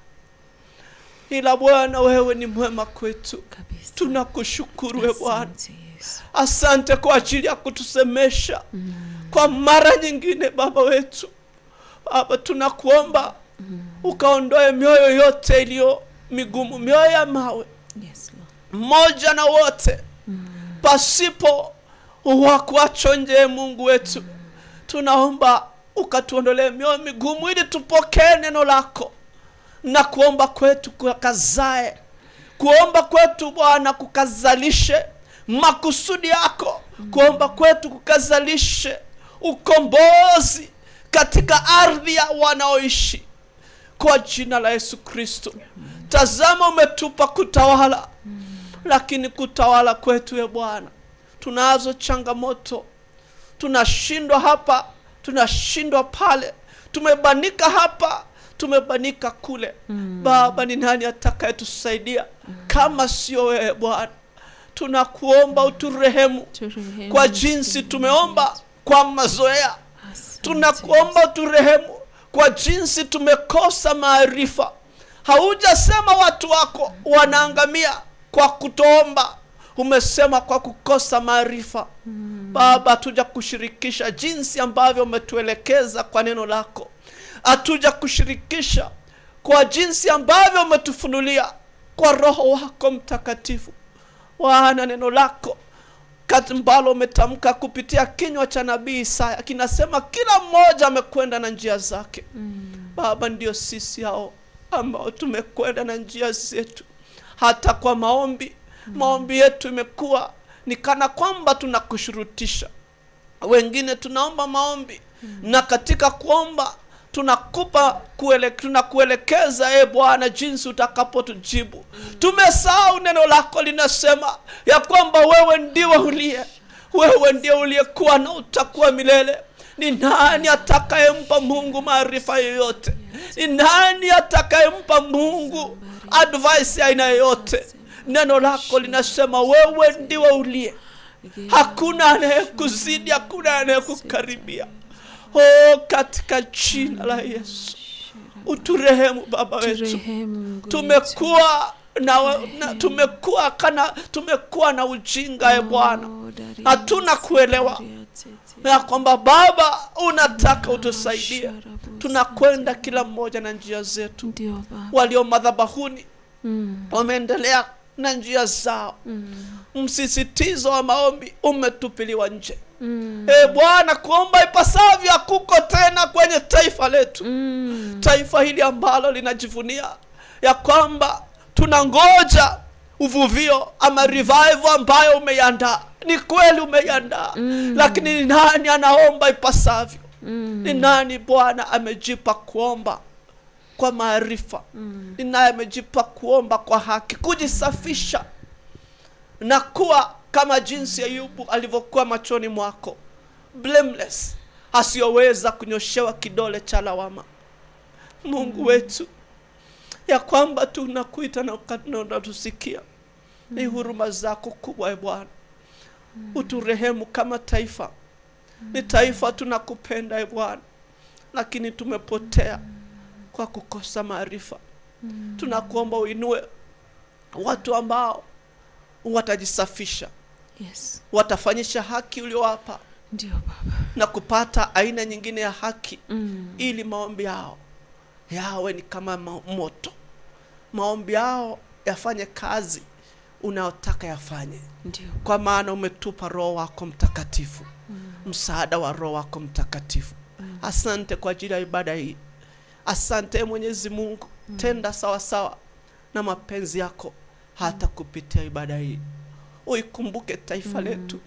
Speaker 2: Ila Bwana, wewe ni mwema kwetu. Tunakushukuru Bwana. Asante kwa ajili ya kutusemesha kwa mara nyingine Baba wetu. Baba, tunakuomba ukaondoe mioyo yote iliyo migumu, mioyo ya mawe, mmoja na wote, pasipo wakuacho nje. Mungu wetu, tunaomba ukatuondolee mioyo migumu ili tupokee neno lako, na kuomba kwetu kukazae, kuomba kwetu Bwana kukazalishe makusudi yako, kuomba kwetu kukazalishe ukombozi katika ardhi ya wanaoishi, kwa jina la Yesu Kristo. Tazama, umetupa kutawala, lakini kutawala kwetu Bwana, tunazo changamoto. Tunashindwa hapa, tunashindwa pale, tumebanika hapa, tumebanika kule. Baba, ni nani atakayetusaidia kama sio wewe Bwana? Tunakuomba uturehemu kwa jinsi tumeomba kwa mazoea. Tunakuomba uturehemu kwa jinsi tumekosa maarifa. Haujasema watu wako wanaangamia kwa kutoomba, umesema kwa kukosa maarifa. Baba, hatuja kushirikisha jinsi ambavyo umetuelekeza kwa neno lako. Hatuja kushirikisha kwa jinsi ambavyo umetufunulia kwa Roho wako Mtakatifu. Wana neno lako ambalo umetamka kupitia kinywa cha nabii Isaya kinasema kila mmoja amekwenda na njia zake. Baba, ndio sisi hao ambao tumekwenda na njia zetu. Hata kwa maombi, maombi yetu imekuwa ni kana kwamba tunakushurutisha. Wengine tunaomba maombi na katika kuomba tunakuelekeza Bwana jinsi utakapotujibu. Tumesahau neno lako linasema ya kwamba wewe ndiye uliyekuwa na utakuwa milele. Ni nani atakayempa Mungu maarifa yoyote? Ni nani atakayempa Mungu advice aina yoyote? Neno lako linasema wewe ndiwe uliye. Hakuna anayekuzidi, hakuna anayekukaribia. Katika jina la Yesu, uturehemu Baba wetu. Tumekuwa na ujinga Bwana. Hatuna kuelewa ya kwamba Baba unataka utusaidie. Tunakwenda kila mmoja na njia zetu. Walio madhabahuni wameendelea na njia zao. Msisitizo wa maombi umetupiliwa nje. Bwana, kuomba ipasavyo kuko tena kwenye taifa letu. Taifa hili ambalo linajivunia ya kwamba tunangoja uvuvio ama revival ambayo umeiandaa. Ni kweli umeiandaa, lakini ni nani anaomba ipasavyo? Ni nani Bwana amejipa kuomba kwa maarifa? Ni nani amejipa kuomba kwa haki, kujisafisha na kuwa kama jinsi Ayubu alivyokuwa machoni mwako, blameless, asiyoweza kunyoshewa kidole cha lawama. Mungu wetu, ya kwamba tunakuita na unatusikia. Ni huruma zako kubwa Bwana. Uturehemu kama taifa. Ni taifa tunakupenda Bwana, lakini tumepotea kwa kukosa maarifa. Tunakuomba uinue watu ambao watajisafisha. Watafanyisha haki uliowapa.
Speaker 1: Ndio Baba.
Speaker 2: Na kupata aina nyingine ya haki, ili maombi yao yawe ni kama moto. Maombi yao yafanye kazi unaotaka yafanye.
Speaker 1: Ndio.
Speaker 2: Kwa maana umetupa Roho wako Mtakatifu. Msaada wa Roho wako Mtakatifu. Asante kwa ajili ya ibada hii. Asante Mwenyezi Mungu. Tenda sawa sawa na mapenzi yako hata kupitia ibada hii. Uikumbuke taifa letu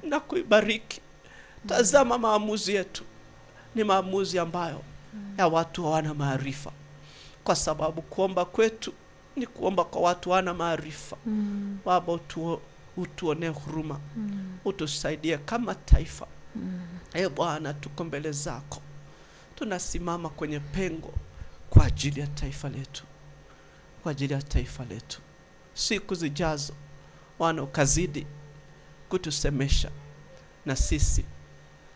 Speaker 2: na kuibariki. Tazama maamuzi yetu ni maamuzi ambayo ya watu hawana maarifa, kwa sababu kuomba kwetu ni kuomba kwa watu hawana maarifa. Baba, utuone huruma, utusaidie kama taifa. Bwana, tuko mbele zako, tunasimama kwenye pengo kwa ajili ya taifa letu, kwa ajili ya taifa letu. Siku zijazo Bwana ukazidi kutusemesha, na sisi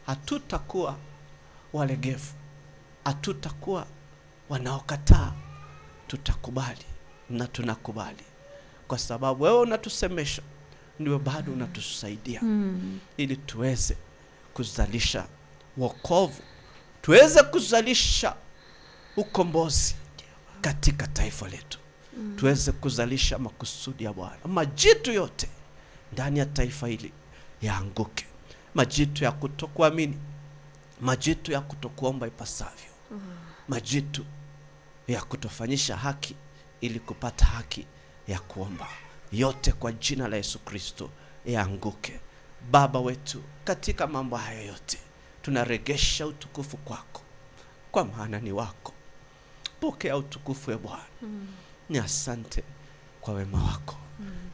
Speaker 2: hatutakuwa walegevu, hatutakuwa wanaokataa. Tutakubali na tunakubali, kwa sababu wewe unatusemesha, ndio bado unatusaidia ili tuweze kuzalisha wokovu, tuweze kuzalisha ukombozi katika taifa letu, tuweze kuzalisha makusudi ya Bwana. Majitu yote ndani ya taifa hili yaanguke, majitu ya kutokuamini, majitu ya kutokuomba ipasavyo, majitu ya kutofanyisha haki ili kupata haki ya kuomba, yote kwa jina la Yesu Kristo yaanguke. Baba wetu, katika mambo haya yote tunaregesha utukufu kwako, kwa maana ni wako. Pokea utukufu, Bwana. Ni asante kwa wema wako.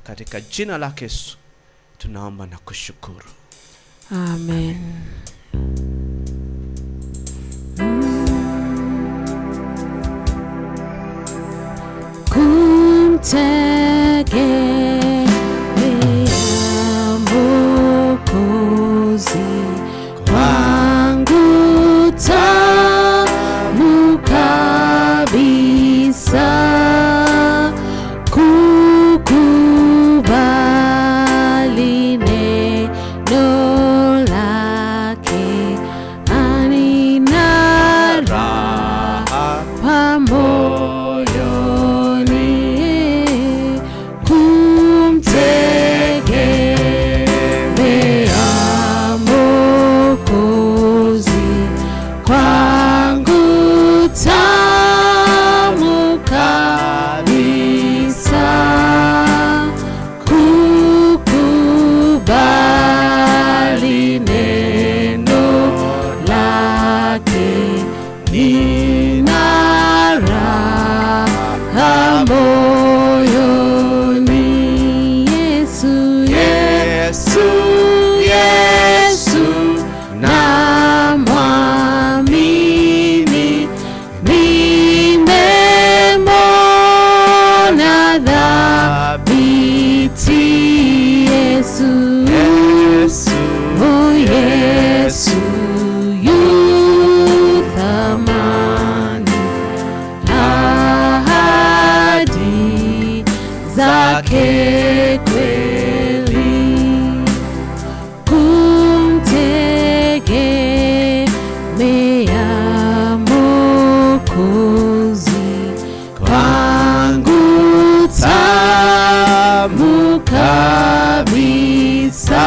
Speaker 2: Katika jina la Yesu tunaomba na kushukuru.
Speaker 1: Amen. Kumtegemea Mwokozi wangu tamu kabisa, kukubali neno lake, anina raha moyoni, kumtegemea Mwokozi kwangu tamu kabisa, kukubali neno lake, nina raha moyoni. Yesu namwamini, nimemwona dhabiti. Yesu yu thamani, ahadi zake kweli, kumtegemea Mwokozi kwangu tamu kabisa,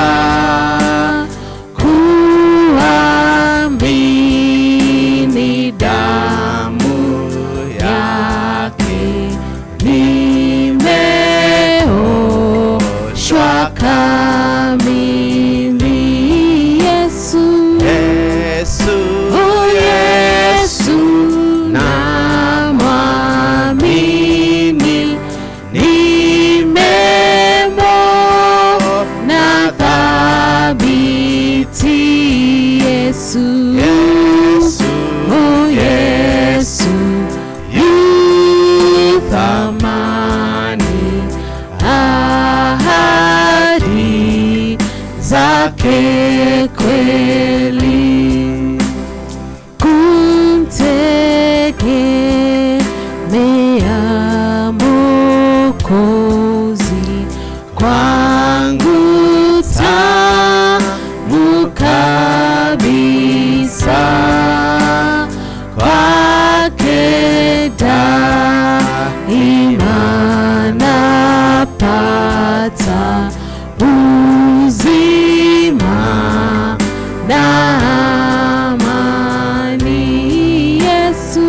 Speaker 1: kuamini damu yake, nimeoshwa kamili. Yesu namwamini, nimemwona thabiti. Yesu yu thamani, ahadi zake kweli, kumtegemea Mwokozi kwangu tamu kabisa, kwake daima napata uzima na amani. Yesu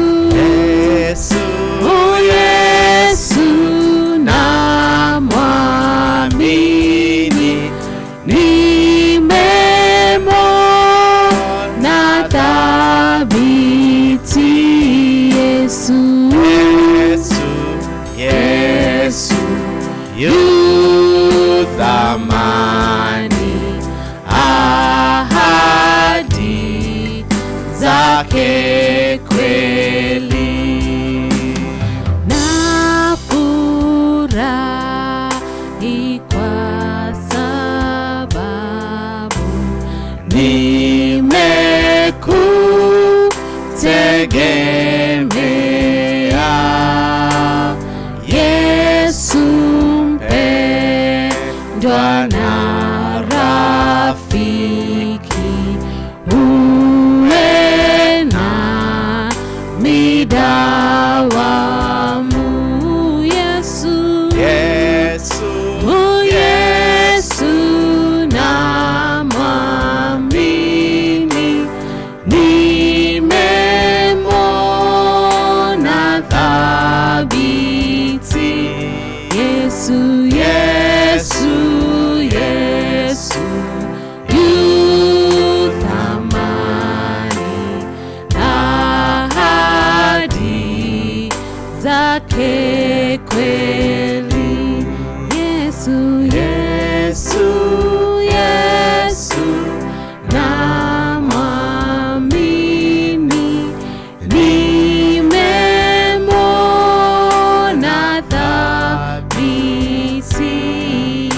Speaker 2: zake kweli.
Speaker 1: Nafurahi kwa sababu
Speaker 2: nimekutegemea, Yesu mpendwa na rafiki, uwe na midawamu. Yesu,
Speaker 1: Yesu,
Speaker 2: oh Yesu namwamini, nimemwona thabiti. Yesu, Yesu, Yesu yu thamani, ahadi zake kweli. Yesu, Yesu, Yesu namwamini, nimemwona thabiti.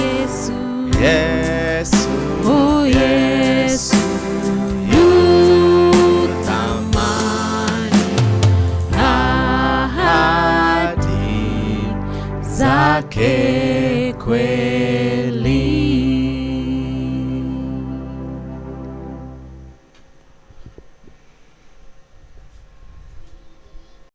Speaker 2: Yesu, Yesu,
Speaker 1: oh Yesu yu thamani, ahadi zake kweli.